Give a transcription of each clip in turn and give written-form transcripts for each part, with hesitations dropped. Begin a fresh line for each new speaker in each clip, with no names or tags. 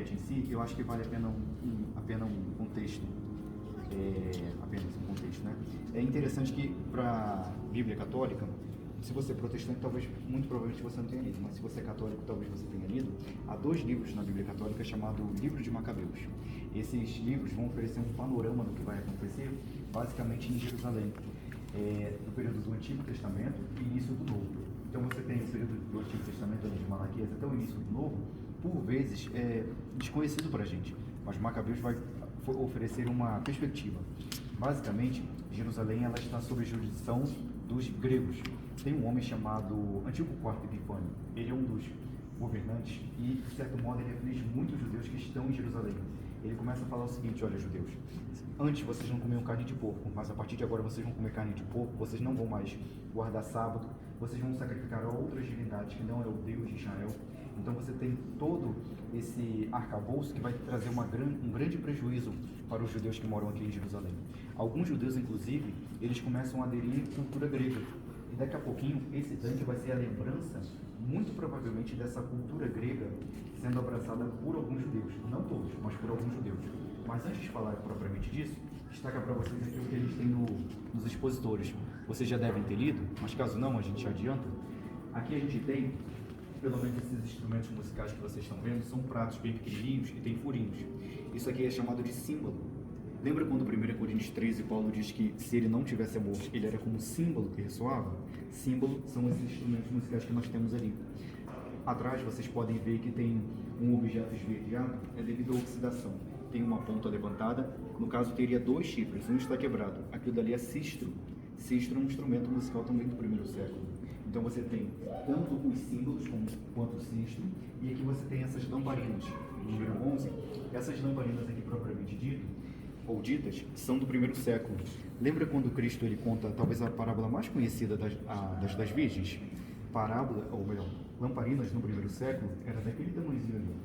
maquete em si, eu acho que vale apenas um contexto. Apenas um contexto, né? É interessante que para a Bíblia católica, se você é protestante, talvez, muito provavelmente você não tenha lido, mas se você é católico, talvez você tenha lido, há 2 livros na Bíblia católica chamado Livro de Macabeus. Esses livros vão oferecer um panorama do que vai acontecer, basicamente em Jerusalém, no período do Antigo Testamento e início do Novo. Então você tem o período do Antigo Testamento, de Malaquias, até o início do Novo, por vezes desconhecido para a gente, mas Macabeus vai oferecer uma perspectiva. Basicamente, Jerusalém ela está sob a jurisdição dos gregos. Tem um homem chamado Antíoco IV Epifânio. Ele é um dos governantes e, de certo modo, ele aflige muitos judeus que estão em Jerusalém. Ele começa a falar o seguinte: olha, judeus, antes vocês não comiam carne de porco, mas a partir de agora vocês vão comer carne de porco, vocês não vão mais guardar sábado, vocês vão sacrificar a outras divindades que não é o Deus de Israel. Então você tem todo esse arcabouço que vai trazer um grande prejuízo para os judeus que moram aqui em Jerusalém. Alguns judeus, inclusive, eles começam a aderir à cultura grega. E daqui a pouquinho, esse tanque vai ser a lembrança, muito provavelmente, dessa cultura grega sendo abraçada por alguns judeus. Não todos, mas por alguns judeus. Mas antes de falar propriamente disso, destaca para vocês aqui o que a gente tem nos expositores. Vocês já devem ter lido, mas caso não, a gente já adianta. Aqui a gente tem, pelo menos esses instrumentos musicais que vocês estão vendo, são pratos bem pequenininhos e tem furinhos. Isso aqui é chamado de símbolo. Lembra quando 1 Coríntios 13, Paulo diz que se ele não tivesse amor, ele era como símbolo que ressoava? Símbolo são esses instrumentos musicais que nós temos ali. Atrás vocês podem ver que tem um objeto esverdeado, é devido à oxidação. Tem uma ponta levantada, no caso teria 2 chifres, um está quebrado. Aquilo dali é cistro. Cistro é um instrumento musical também do 1º século. Então você tem tanto os símbolos quanto o cistro, e aqui você tem essas lamparinas. Número 11, essas lamparinas aqui propriamente ditas, são do 1º século. Lembra quando Cristo ele conta talvez a parábola mais conhecida das virgens? Parábola, ou melhor, lamparinas no 1º século, era daquele tamanhozinho ali.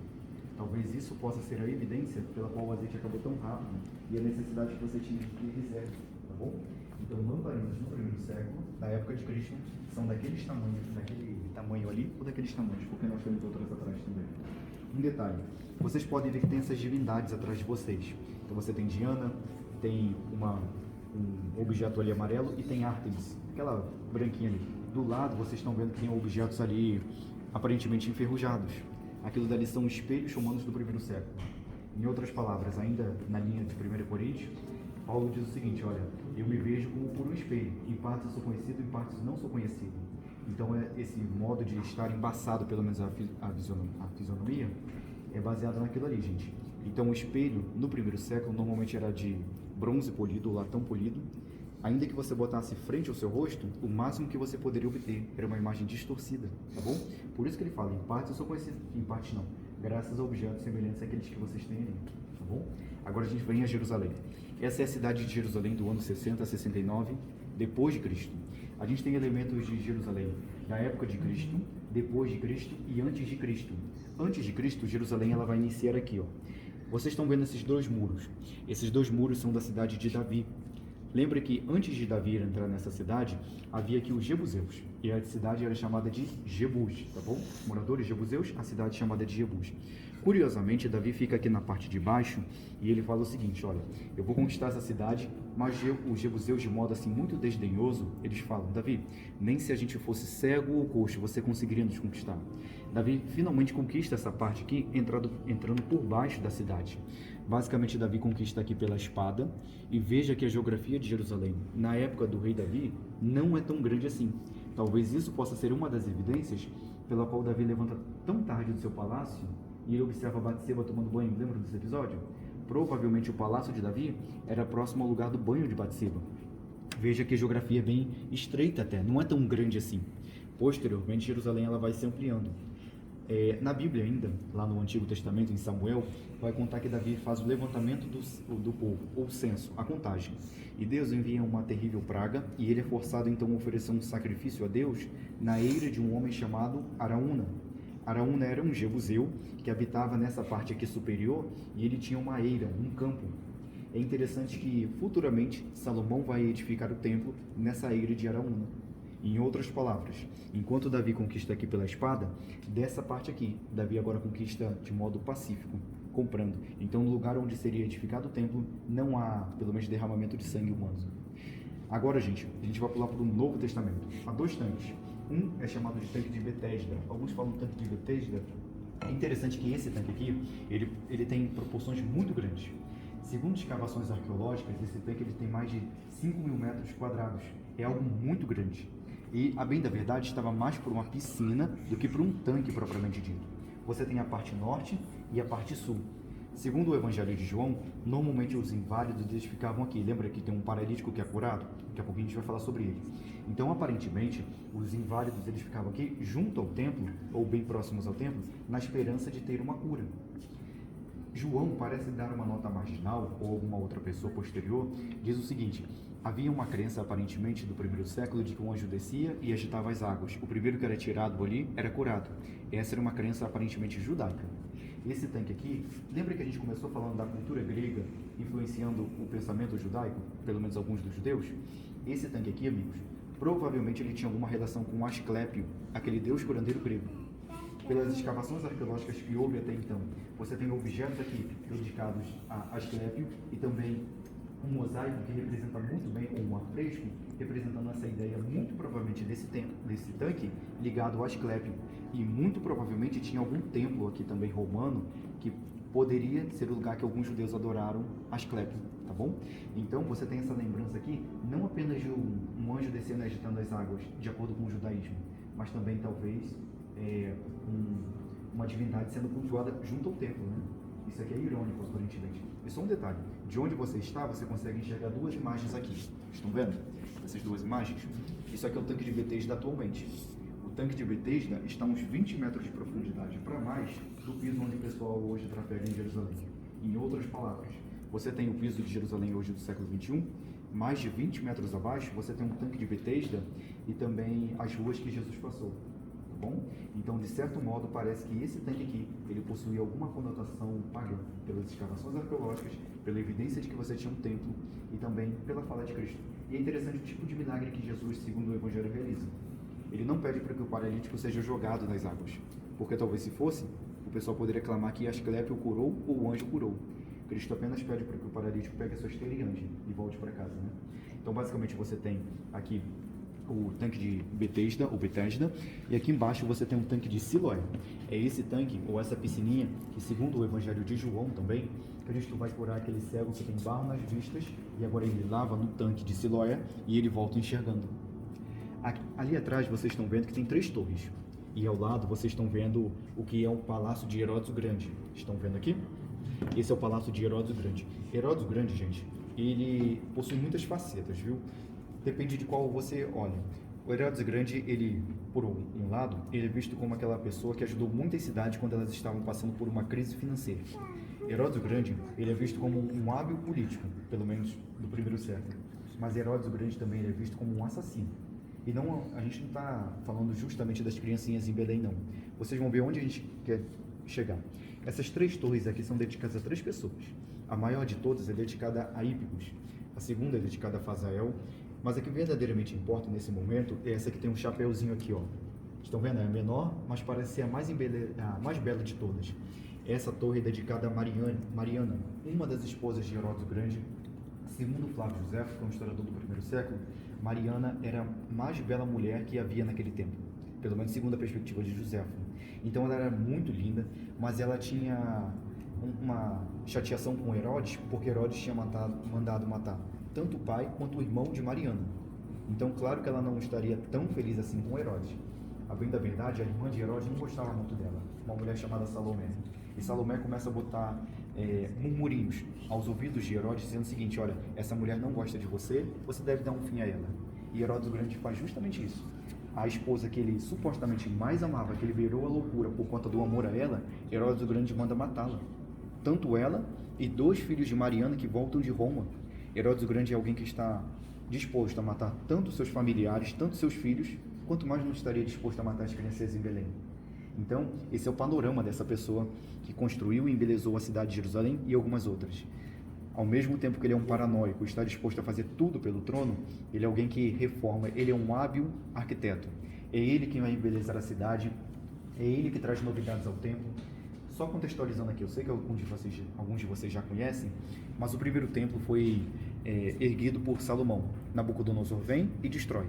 Talvez isso possa ser a evidência pela qual o azeite acabou tão rápido e a necessidade que você tinha de reserva, tá bom? Então, lamparinas no 1º século, da época de Cristo, são daquele tamanho ali ou daqueles tamanhos, porque nós temos outras atrás também. Um detalhe, vocês podem ver que tem essas divindades atrás de vocês. Então você tem Diana, tem um objeto ali amarelo e tem Ártemis, aquela branquinha ali. Do lado vocês estão vendo que tem objetos ali aparentemente enferrujados. Aquilo dali são espelhos romanos do 1º século. Em outras palavras, ainda na linha de 1 Coríntios, Paulo diz o seguinte: olha, eu me vejo como por um espelho, em partes eu sou conhecido, em partes não sou conhecido. Então esse modo de estar embaçado, pelo menos a fisionomia, é baseado naquilo ali, gente. Então o espelho, no 1º século, normalmente era de bronze polido, ou latão polido. Ainda que você botasse frente ao seu rosto, o máximo que você poderia obter era uma imagem distorcida, tá bom? Por isso que ele fala, em partes eu sou conhecido, em partes não, graças a objetos semelhantes àqueles que vocês têm ali, tá bom? Agora a gente vem a Jerusalém. Essa é a cidade de Jerusalém do ano 60 a 69, depois de Cristo. A gente tem elementos de Jerusalém da época de Cristo, depois de Cristo e antes de Cristo. Antes de Cristo, Jerusalém ela vai iniciar aqui, ó. Vocês estão vendo esses 2 muros. Esses 2 muros são da cidade de Davi. Lembra que antes de Davi entrar nessa cidade, havia aqui os Jebuseus. E a cidade era chamada de Jebus, tá bom? Moradores Jebuseus, a cidade chamada de Jebus. Curiosamente, Davi fica aqui na parte de baixo e ele fala o seguinte: olha, eu vou conquistar essa cidade, mas os Jebuseus, de modo assim muito desdenhoso, eles falam: Davi, nem se a gente fosse cego ou coxo, você conseguiria nos conquistar. Davi finalmente conquista essa parte aqui, entrando por baixo da cidade. Basicamente, Davi conquista aqui pela espada, e veja que a geografia de Jerusalém, na época do rei Davi, não é tão grande assim. Talvez isso possa ser uma das evidências pela qual Davi levanta tão tarde do seu palácio e ele observa Batseba tomando banho. Lembra desse episódio? Provavelmente o palácio de Davi era próximo ao lugar do banho de Batseba. Veja que a geografia é bem estreita até, não é tão grande assim. Posteriormente, Jerusalém ela vai se ampliando. Na Bíblia ainda, lá no Antigo Testamento, em Samuel, vai contar que Davi faz o levantamento do povo, ou o censo, a contagem. E Deus envia uma terrível praga, e ele é forçado então a oferecer um sacrifício a Deus na eira de um homem chamado Araúna. Araúna era um jebuseu que habitava nessa parte aqui superior, e ele tinha uma eira, um campo. É interessante que futuramente Salomão vai edificar o templo nessa eira de Araúna. Em outras palavras, enquanto Davi conquista aqui pela espada, dessa parte aqui, Davi agora conquista de modo pacífico, comprando. Então, no lugar onde seria edificado o templo, não há, pelo menos, derramamento de sangue humano. Agora, gente, a gente vai pular para o Novo Testamento. Há dois tanques. Um é chamado de tanque de Betesda. Alguns falam tanque de Betesda. É interessante que esse tanque aqui, ele tem proporções muito grandes. Segundo escavações arqueológicas, esse tanque ele tem mais de 5.000 metros quadrados. É algo muito grande. E, a bem da verdade, estava mais por uma piscina do que por um tanque propriamente dito. Você tem a parte norte e a parte sul. Segundo o Evangelho de João, normalmente os inválidos eles ficavam aqui. Lembra que tem um paralítico que é curado? Daqui a pouquinho a gente vai falar sobre ele. Então, aparentemente, os inválidos eles ficavam aqui junto ao templo, ou bem próximos ao templo, na esperança de ter uma cura. João parece dar uma nota marginal, ou alguma outra pessoa posterior, diz o seguinte: havia uma crença aparentemente do primeiro século de que um anjo descia e agitava as águas. O primeiro que era tirado ali era curado. Essa era uma crença aparentemente judaica. Esse tanque aqui, lembra que a gente começou falando da cultura grega influenciando o pensamento judaico, pelo menos alguns dos judeus? Esse tanque aqui, amigos, provavelmente ele tinha alguma relação com Asclépio, aquele deus curandeiro grego. Pelas escavações arqueológicas que houve até então, você tem objetos aqui dedicados a Asclépio e também um mosaico que representa muito bem, ou um afresco, representando essa ideia muito provavelmente desse tanque ligado a Asclépio. E muito provavelmente tinha algum templo aqui também romano que poderia ser o lugar que alguns judeus adoraram Asclépio, tá bom? Então você tem essa lembrança aqui, não apenas de um anjo descendo e agitando as águas, de acordo com o judaísmo, mas também talvez uma divindade sendo cultuada junto ao templo, né? Isso aqui é irônico, aparentemente. E só um detalhe, de onde você está, você consegue enxergar duas imagens aqui. Estão vendo? Essas duas imagens? Isso aqui é o tanque de Betesda atualmente. O tanque de Betesda está a uns 20 metros de profundidade para mais do piso onde o pessoal hoje trafega em Jerusalém. Em outras palavras, você tem o piso de Jerusalém hoje do século XXI, mais de 20 metros abaixo você tem um tanque de Betesda e também as ruas que Jesus passou. Bom? Então, de certo modo, parece que esse tanque aqui, ele possuía alguma conotação pagã, pelas escavações arqueológicas, pela evidência de que você tinha um templo e também pela fala de Cristo. E é interessante o tipo de milagre que Jesus, segundo o Evangelho, realiza. Ele não pede para que o paralítico seja jogado nas águas, porque talvez se fosse, o pessoal poderia clamar que Asclépio o curou ou o anjo curou. Cristo apenas pede para que o paralítico pegue a sua esteira e ande e volte para casa, né? Então, basicamente, você tem aqui o tanque de Betesda, ou Betesda, e aqui embaixo você tem um tanque de Siloé. É esse tanque, ou essa piscininha, que segundo o Evangelho de João também, Cristo vai curar aquele cego que tem barro nas vistas, e agora ele lava no tanque de Siloé, e ele volta enxergando. Ali atrás vocês estão vendo que tem 3 torres, e ao lado vocês estão vendo o que é o Palácio de Herodes o Grande. Estão vendo aqui? Esse é o Palácio de Herodes o Grande. Herodes o Grande, gente, ele possui muitas facetas, viu? Depende de qual você olha. O Herodes Grande, ele, por um lado, ele é visto como aquela pessoa que ajudou muitas cidades quando elas estavam passando por uma crise financeira. Herodes o Grande, ele é visto como um hábil político, pelo menos do primeiro século. Mas Herodes o Grande também ele é visto como um assassino. E não, a gente não está falando justamente das criancinhas em Belém, não. Vocês vão ver onde a gente quer chegar. Essas 3 torres aqui são dedicadas a 3 pessoas. A maior de todas é dedicada a Hípicos. A segunda é dedicada a Fazael. Mas a que verdadeiramente importa nesse momento é essa que tem um chapéuzinho aqui, ó. Estão vendo? É a menor, mas parece ser a mais bela de todas. Essa torre é dedicada a Mariana, uma das esposas de Herodes o Grande. Segundo Flávio José, que é um historiador do primeiro século, Mariana era a mais bela mulher que havia naquele tempo, pelo menos segundo a perspectiva de José. Então ela era muito linda, mas ela tinha uma chateação com Herodes, porque Herodes tinha mandado matar tanto o pai quanto o irmão de Mariana. Então, claro que ela não estaria tão feliz assim com Herodes. A bem da verdade, a irmã de Herodes não gostava muito dela, uma mulher chamada Salomé. E Salomé começa a botar murmurinhos aos ouvidos de Herodes, dizendo o seguinte: olha, essa mulher não gosta de você, você deve dar um fim a ela. E Herodes o Grande faz justamente isso. A esposa que ele supostamente mais amava, que ele virou a loucura por conta do amor a ela, Herodes o Grande manda matá-la. Tanto ela e 2 filhos de Mariana que voltam de Roma. Herodes o Grande é alguém que está disposto a matar tanto seus familiares, tanto seus filhos, quanto mais não estaria disposto a matar as crianças em Belém. Então, esse é o panorama dessa pessoa que construiu e embelezou a cidade de Jerusalém e algumas outras. Ao mesmo tempo que ele é um paranoico, está disposto a fazer tudo pelo trono, ele é alguém que reforma, ele é um hábil arquiteto. É ele quem vai embelezar a cidade, é ele que traz novidades ao templo. só contextualizando aqui, eu sei que alguns de vocês já conhecem, mas o primeiro templo foi erguido por Salomão. Nabucodonosor vem e destrói.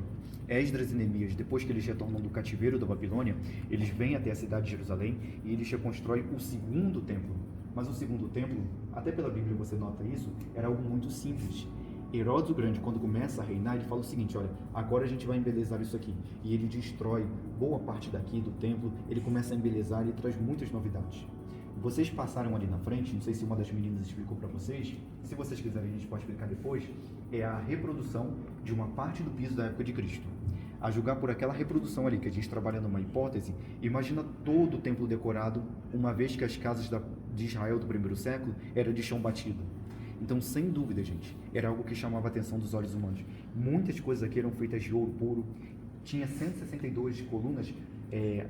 Esdras e Neemias, depois que eles retornam do cativeiro da Babilônia, eles vêm até a cidade de Jerusalém e eles reconstroem o segundo templo. Mas o segundo templo, até pela Bíblia você nota isso, era algo muito simples. Herodes o Grande, quando começa a reinar, ele fala o seguinte: olha, agora a gente vai embelezar isso aqui. E ele destrói boa parte daqui do templo, ele começa a embelezar e traz muitas novidades. Vocês passaram ali na frente, não sei se uma das meninas explicou para vocês, se vocês quiserem a gente pode explicar depois, é a reprodução de uma parte do piso da época de Cristo. A julgar por aquela reprodução ali, que a gente trabalha numa hipótese, imagina todo o templo decorado, uma vez que as casas de Israel do primeiro século eram de chão batido. Então, sem dúvida, gente, era algo que chamava a atenção dos olhos humanos. Muitas coisas aqui eram feitas de ouro puro, tinha 162 colunas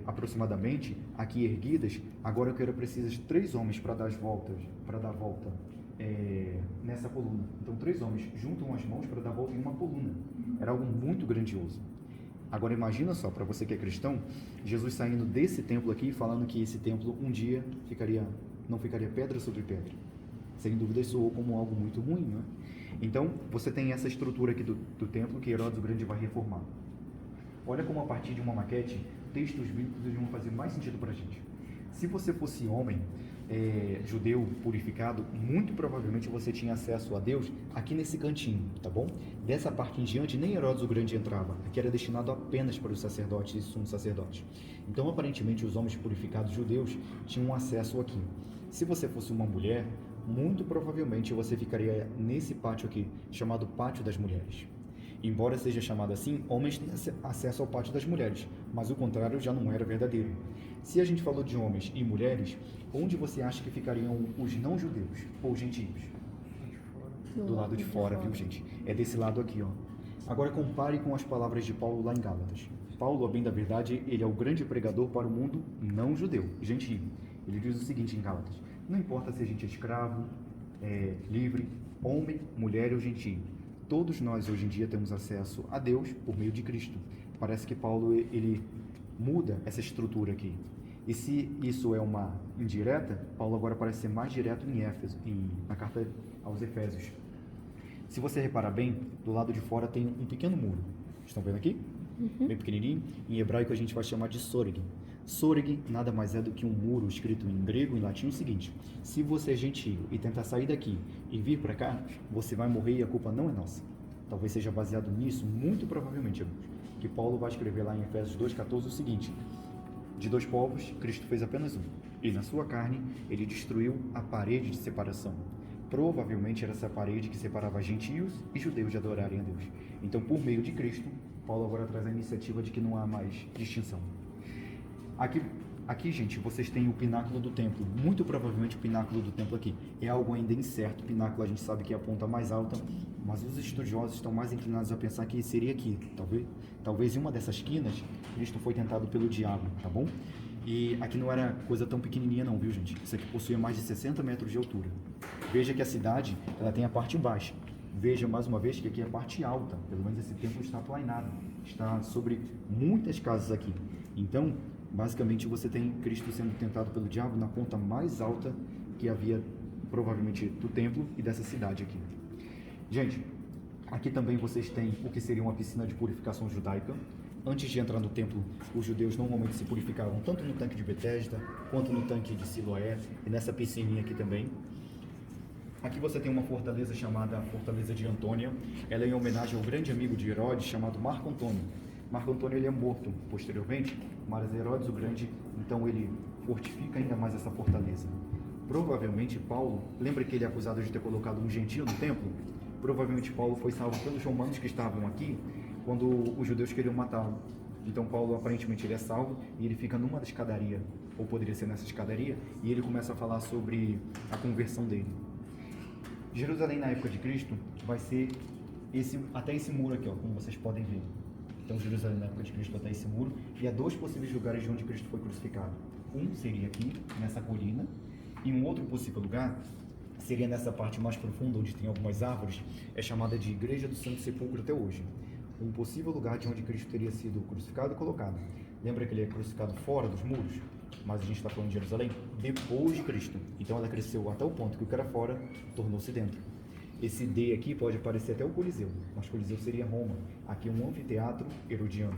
aproximadamente aqui erguidas. Agora que era preciso 3 homens para dar a volta nessa coluna. Então 3 homens juntam as mãos para dar a volta em uma coluna. Era algo muito grandioso. Agora imagina só, para você que é cristão, Jesus saindo desse templo aqui, falando que esse templo um dia não ficaria pedra sobre pedra. Sem dúvida soou como algo muito ruim, né? Então você tem essa estrutura aqui do templo que Herodes o Grande vai reformar. Olha como a partir de uma maquete, textos bíblicos vão fazer mais sentido para a gente. Se você fosse homem, judeu purificado, muito provavelmente você tinha acesso a Deus aqui nesse cantinho, tá bom? Dessa parte em diante, nem Herodes o Grande entrava, aqui era destinado apenas para os sacerdotes e sumos sacerdotes. Então, aparentemente, os homens purificados judeus tinham acesso aqui. Se você fosse uma mulher, muito provavelmente você ficaria nesse pátio aqui, chamado Pátio das Mulheres. Embora seja chamado assim, homens têm acesso ao pátio das mulheres, mas o contrário já não era verdadeiro. Se a gente falou de homens e mulheres, onde você acha que ficariam os não-judeus ou gentios? Do lado de fora, viu, gente? É desse lado aqui, ó. Agora compare com as palavras de Paulo lá em Gálatas. Paulo, a bem da verdade, ele é o grande pregador para o mundo não-judeu, gentio. Ele diz o seguinte em Gálatas: não importa se a gente é escravo, livre, homem, mulher ou gentio. Todos nós hoje em dia temos acesso a Deus por meio de Cristo. Parece que Paulo ele muda essa estrutura aqui. E se isso é uma indireta, Paulo agora parece ser mais direto em Éfeso, na carta aos Efésios. Se você reparar bem, do lado de fora tem um pequeno muro. Estão vendo aqui? Bem pequenininho. Em hebraico a gente vai chamar de soreg. Soreg nada mais é do que um muro escrito em grego e em latim o seguinte: se você é gentio e tentar sair daqui e vir para cá, você vai morrer e a culpa não é nossa. Talvez seja baseado nisso, muito provavelmente, que Paulo vai escrever lá em Efésios 2,14 o seguinte: de 2 povos, Cristo fez apenas um, e na sua carne ele destruiu a parede de separação. Provavelmente era essa parede que separava gentios e judeus de adorarem a Deus. Então, por meio de Cristo, Paulo agora traz a iniciativa de que não há mais distinção. Aqui, gente, vocês têm o pináculo do templo. Muito provavelmente o pináculo do templo aqui é algo ainda incerto. O pináculo a gente sabe que é a ponta mais alta, mas os estudiosos estão mais inclinados a pensar que seria aqui. Talvez em uma dessas quinas, Cristo foi tentado pelo diabo, tá bom? E aqui não era coisa tão pequenininha não, viu, gente? Isso aqui possuía mais de 60 metros de altura. Veja que a cidade, ela tem a parte baixa. Veja mais uma vez que aqui é a parte alta. Pelo menos esse templo está aplanado. Está sobre muitas casas aqui. Então, basicamente, você tem Cristo sendo tentado pelo diabo na ponta mais alta que havia, provavelmente, do templo e dessa cidade aqui. Gente, aqui também vocês têm o que seria uma piscina de purificação judaica. Antes de entrar no templo, os judeus normalmente se purificavam tanto no tanque de Betesda, quanto no tanque de Siloé, e nessa piscininha aqui também. Aqui você tem uma fortaleza chamada Fortaleza de Antônia. Ela é em homenagem ao grande amigo de Herodes, chamado Marco Antônio. Marco Antônio ele é morto posteriormente, mas Herodes o Grande, então ele fortifica ainda mais essa fortaleza. Provavelmente Paulo, lembra que ele é acusado de ter colocado um gentio no templo? Provavelmente Paulo foi salvo pelos romanos que estavam aqui, quando os judeus queriam matá-lo. Então Paulo aparentemente ele é salvo e ele fica numa escadaria, ou poderia ser nessa escadaria, e ele começa a falar sobre a conversão dele. Jerusalém na época de Cristo vai ser até esse muro aqui, ó, como vocês podem ver. Então Jerusalém na época de Cristo até esse muro, e há 2 possíveis lugares de onde Cristo foi crucificado. Um seria aqui, nessa colina, e um outro possível lugar seria nessa parte mais profunda, onde tem algumas árvores, é chamada de Igreja do Santo Sepulcro até hoje. Um possível lugar de onde Cristo teria sido crucificado e colocado. Lembra que ele é crucificado fora dos muros? mas a gente está falando de Jerusalém depois de Cristo. Então ela cresceu até o ponto que o que era fora tornou-se dentro. Esse D aqui pode parecer até o Coliseu, mas o Coliseu seria Roma. Aqui é um anfiteatro herodiano.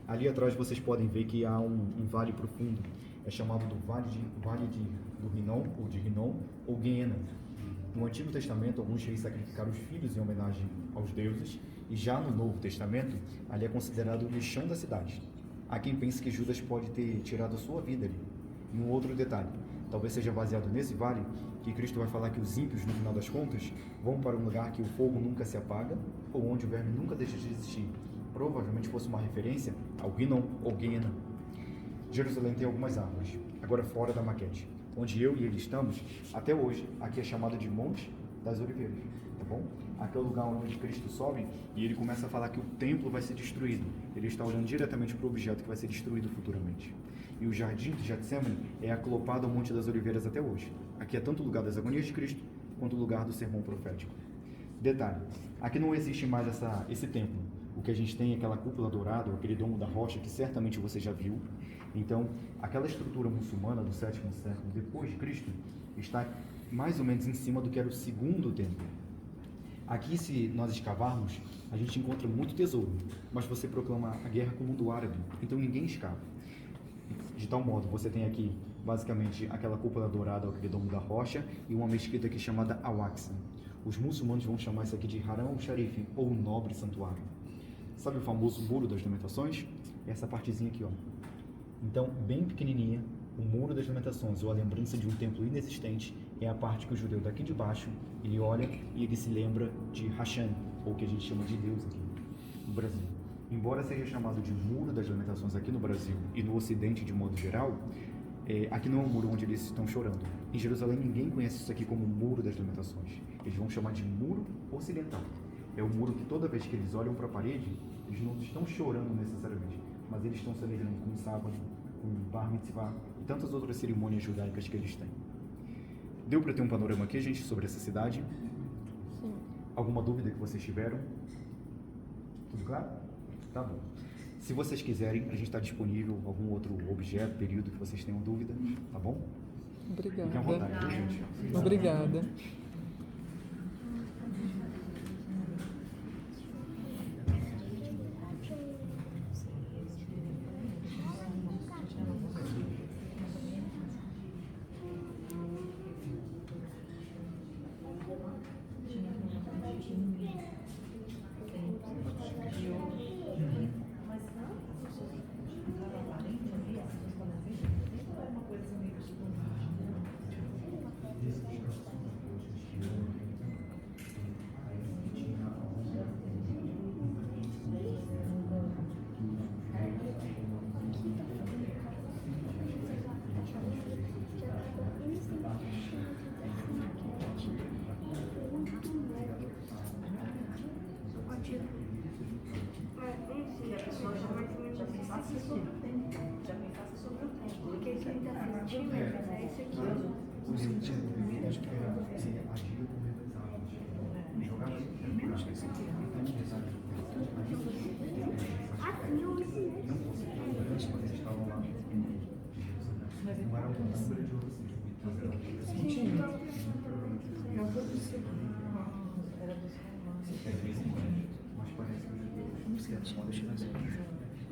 Ali atrás vocês podem ver que há um vale profundo, é chamado do do Rinom, ou de Rinom, ou Guiena. No Antigo Testamento, alguns reis sacrificaram os filhos em homenagem aos deuses, e já no Novo Testamento, ali é considerado o lixão da cidade. Há quem pense que Judas pode ter tirado a sua vida ali. E um outro detalhe, talvez seja baseado nesse vale, que Cristo vai falar que os ímpios, no final das contas, vão para um lugar que o fogo nunca se apaga, ou onde o verme nunca deixa de existir. Provavelmente fosse uma referência ao Guinom ou Guiena. Jerusalém tem algumas árvores, agora fora da maquete. Onde eu e ele estamos, até hoje, aqui é chamado de Monte das Oliveiras, tá bom? Aqui é o lugar onde Cristo sobe e ele começa a falar que o templo vai ser destruído. Ele está olhando diretamente para o objeto que vai ser destruído futuramente. E o jardim de Getsemane é aclopado ao Monte das Oliveiras até hoje. Aqui é tanto o lugar das agonias de Cristo, quanto o lugar do sermão profético. Detalhe, aqui não existe mais esse templo. O que a gente tem é aquela cúpula dourada, aquele domo da rocha, que certamente você já viu. Então, aquela estrutura muçulmana do 7º século depois de Cristo está mais ou menos em cima do que era o segundo templo. Aqui, se nós escavarmos, a gente encontra muito tesouro, mas você proclama a guerra com o mundo árabe, então ninguém escava. De tal modo, você tem aqui, basicamente, aquela cúpula dourada, aquele domo da rocha, e uma mesquita aqui chamada Al-Aqsa. Os muçulmanos vão chamar isso aqui de Haram al-Sharif, ou Nobre Santuário. Sabe o famoso Muro das Lamentações? Essa partezinha aqui, ó. Então, bem pequenininha, o Muro das Lamentações, ou a lembrança de um templo inexistente, é a parte que o judeu daqui de baixo, ele olha e ele se lembra de Hashem, ou o que a gente chama de Deus aqui no Brasil. Embora seja chamado de Muro das Lamentações aqui no Brasil e no Ocidente de modo geral, aqui não é um muro onde eles estão chorando. Em Jerusalém ninguém conhece isso aqui como Muro das Lamentações. Eles vão chamar de Muro Ocidental. É o muro que toda vez que eles olham para a parede, eles não estão chorando necessariamente, mas eles estão celebrando com sábado, com bar mitzvah e tantas outras cerimônias judaicas que eles têm. Deu para ter um panorama aqui, gente, sobre essa cidade?
Sim.
Alguma dúvida que vocês tiveram? Tudo claro? Tá bom. Se vocês quiserem, a gente está disponível algum outro objeto, período que vocês tenham dúvida, tá bom?
Obrigada.
Fiquem à vontade, viu, gente?
Obrigada.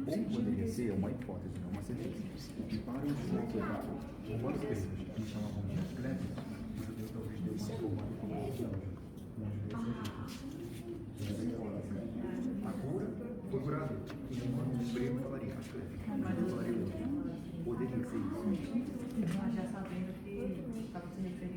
Ou poderia ser uma hipótese, não uma certeza. E para os judeus levaram vários períodos que eles chamavam de escravos, os judeus talvez deu uma formada como a cura do curador. E um emprego falaria, acho que falaria outro. Poderia ser isso.
Mas já sabendo que estava sendo feito